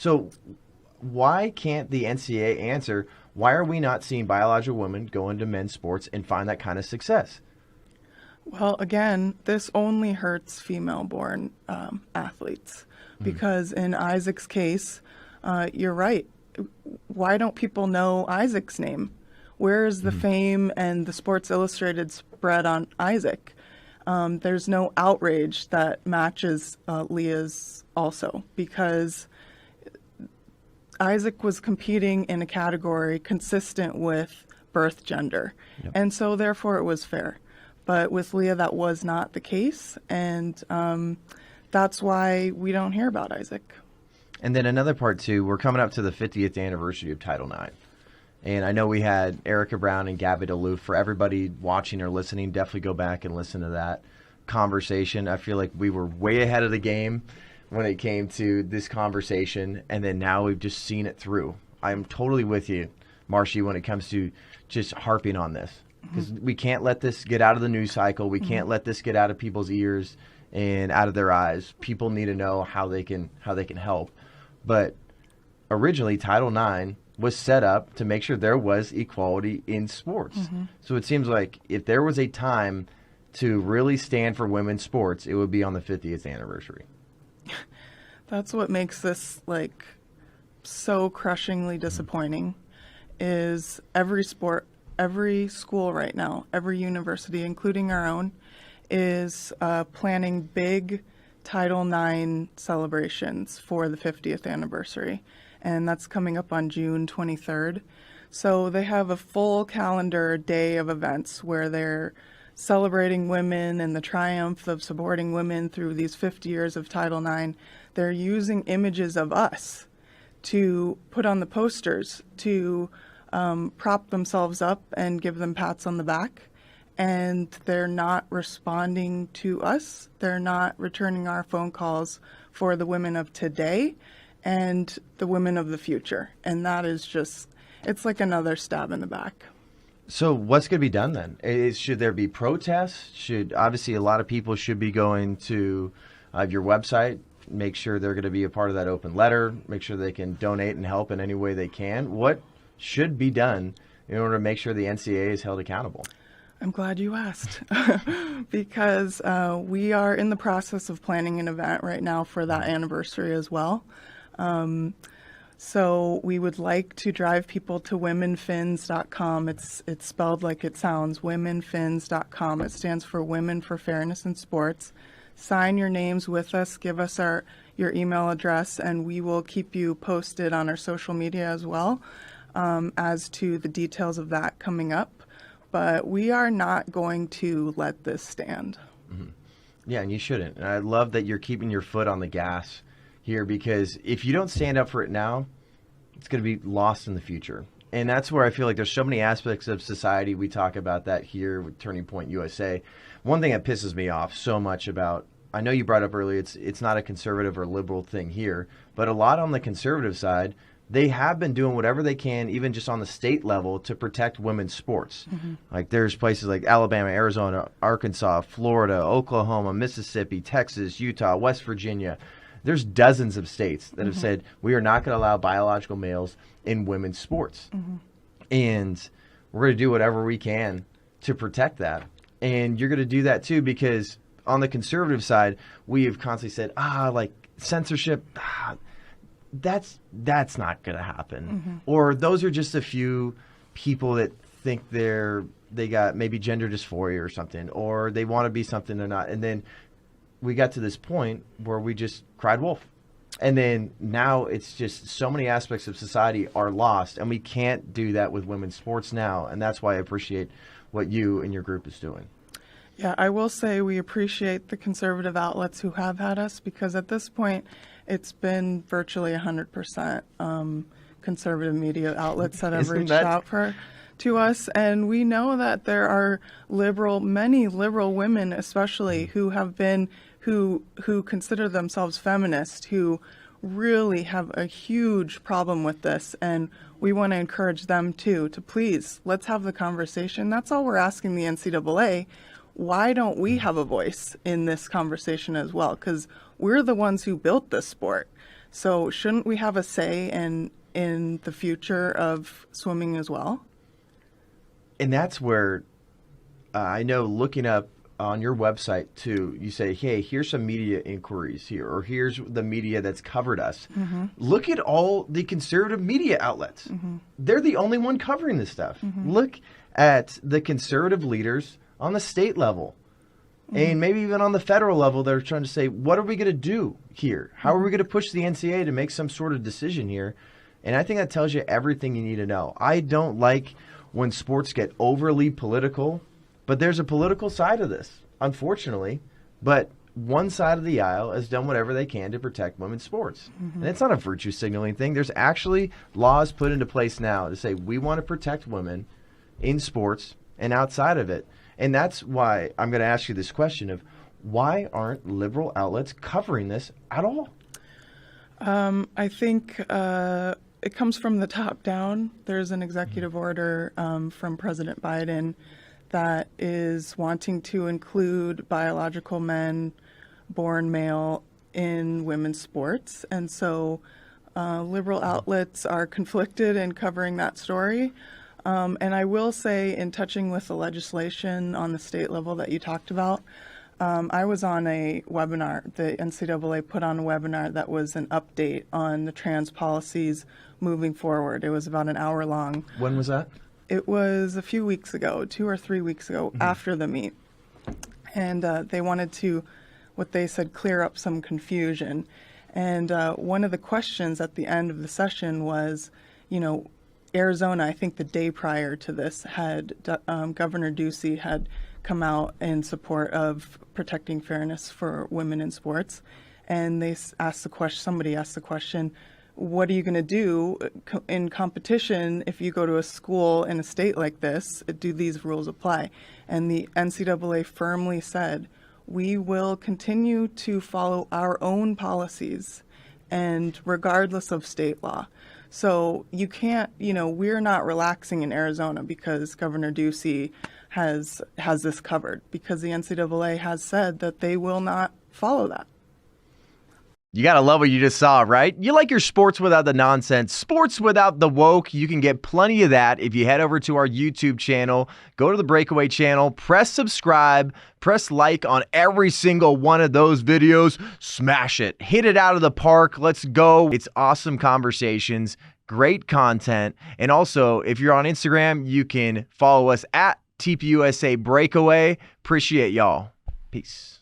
So why can't the NCAA answer, why are we not seeing biological women go into men's sports and find that kind of success? Well, again, this only hurts female-born athletes because in Isaac's case, you're right. Why don't people know Isaac's name? Where is the fame and the Sports Illustrated spread on Isaac? There's no outrage that matches Leah's also because Isaac was competing in a category consistent with birth gender. Yep. And so therefore it was fair. But with Leah, that was not the case. And that's why we don't hear about Isaac. And then another part, too, we're coming up to the 50th anniversary of Title IX. And I know we had Erica Brown and Gabby DeLuth. For everybody watching or listening, definitely go back and listen to that conversation. I feel like we were way ahead of the game when it came to this conversation. And then now we've just seen it through. I'm totally with you, Marcy, when it comes to just harping on this. Because we can't let this get out of the news cycle. We can't let this get out of people's ears and out of their eyes. People need to know how they can help. But originally, Title IX was set up to make sure there was equality in sports. So it seems like if there was a time to really stand for women's sports, it would be on the 50th anniversary. That's what makes this like so crushingly disappointing is every school right now, every university, including our own, is planning big Title IX celebrations for the 50th anniversary. And that's coming up on June 23rd. So they have a full calendar day of events where they're celebrating women and the triumph of supporting women through these 50 years of Title IX. They're using images of us to put on the posters to prop themselves up and give them pats on the back. And they're not responding to us. They're not returning our phone calls for the women of today and the women of the future. And that is just, it's like another stab in the back. So what's going to be done then? Should there be protests? Obviously, a lot of people should be going to your website, make sure they're going to be a part of that open letter, make sure they can donate and help in any way they can. What should be done in order to make sure the NCAA is held accountable? I'm glad you asked because we are in the process of planning an event right now for that anniversary as well. So we would like to drive people to womenfins.com. It's spelled like it sounds, womenfins.com. It stands for Women for Fairness in Sports. Sign your names with us, give us your email address, and we will keep you posted on our social media as well as to the details of that coming up. But we are not going to let this stand. Yeah, and you shouldn't. And I love that you're keeping your foot on the gas here because if you don't stand up for it now, it's going to be lost in the future. And that's where I feel like there's so many aspects of society. We talk about that here with Turning Point USA. One thing that pisses me off so much about, I know you brought up earlier, it's not a conservative or liberal thing here, but a lot on the conservative side, they have been doing whatever they can, even just on the state level, to protect women's sports. Like there's places like Alabama, Arizona, Arkansas, Florida, Oklahoma, Mississippi, Texas, Utah, West Virginia. There's dozens of states that have said we are not going to allow biological males in women's sports. And we're going to do whatever we can to protect that. And you're going to do that too because on the conservative side, we have constantly said, like censorship, that's not going to happen. Or those are just a few people that think they got maybe gender dysphoria or something, or they want to be something they're not. And then we got to this point where we just cried wolf. And then now it's just so many aspects of society are lost, and we can't do that with women's sports now. And that's why I appreciate what you and your group is doing. Yeah, I will say we appreciate the conservative outlets who have had us because at this point it's been virtually 100% conservative media outlets that have reached out to us. And we know that there are many liberal women especially who have been, who consider themselves feminist, who really have a huge problem with this. And we want to encourage them too, to please, let's have the conversation. That's all we're asking the NCAA. Why don't we have a voice in this conversation as well? Because we're the ones who built this sport. So shouldn't we have a say in the future of swimming as well? And that's where I know looking up on your website too, you say, hey, here's some media inquiries here, or here's the media that's covered us. Look at all the conservative media outlets. They're the only one covering this stuff. Look at the conservative leaders on the state level. And maybe even on the federal level, they're trying to say, what are we going to do here? How are we going to push the NCAA to make some sort of decision here? And I think that tells you everything you need to know. I don't like when sports get overly political, but there's a political side of this, unfortunately. But one side of the aisle has done whatever they can to protect women's sports. And it's not a virtue signaling thing. There's actually laws put into place now to say we want to protect women in sports and outside of it. And that's why I'm going to ask you this question of why aren't liberal outlets covering this at all? I think it comes from the top down. There's an executive order from President Biden that is wanting to include biological men born male in women's sports. And so liberal outlets are conflicted in covering that story. And I will say, in touching with the legislation on the state level that you talked about, I was on a webinar. The NCAA put on a webinar that was an update on the trans policies moving forward. It was about an hour long. When was that? It was a few weeks ago, 2 or 3 weeks ago, after the meet. And they wanted to, what they said, clear up some confusion. And one of the questions at the end of the session was, Arizona, I think the day prior to this, had Governor Ducey had come out in support of protecting fairness for women in sports, and they asked the question. Somebody asked the question, "What are you going to do in competition if you go to a school in a state like this? Do these rules apply?" And the NCAA firmly said, "We will continue to follow our own policies, and regardless of state law." So you can't, we're not relaxing in Arizona because Governor Ducey has this covered, because the NCAA has said that they will not follow that. You got to love what you just saw, right? You like your sports without the nonsense, sports without the woke. You can get plenty of that if you head over to our YouTube channel, go to the Breakaway channel, press subscribe, press like on every single one of those videos, smash it, hit it out of the park. Let's go. It's awesome conversations, great content. And also, if you're on Instagram, you can follow us at TPUSA Breakaway. Appreciate y'all. Peace.